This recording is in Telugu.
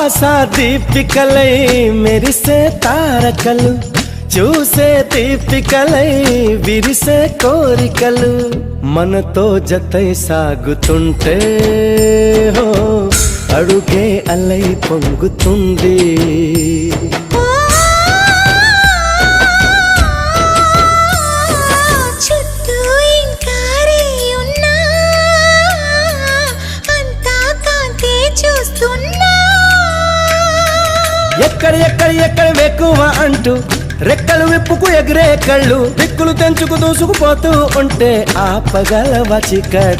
ఆశా దీపికలై మెరిసే తారకలు, చూసే దీపికలై విరిసే కోరికలు, మనతో జతై సాగుతుంటే హో అడుగే అలై పొంగుతుంది. ఎక్కడ ఎక్కడ ఎక్కడ వెక్కువ అంటూ రెక్కలు విప్పుకు ఎగిరే కళ్ళు, దిక్కులు తెంచుకు దూసుకుపోతూ ఉంటే ఆపగలవ చీకట్లు.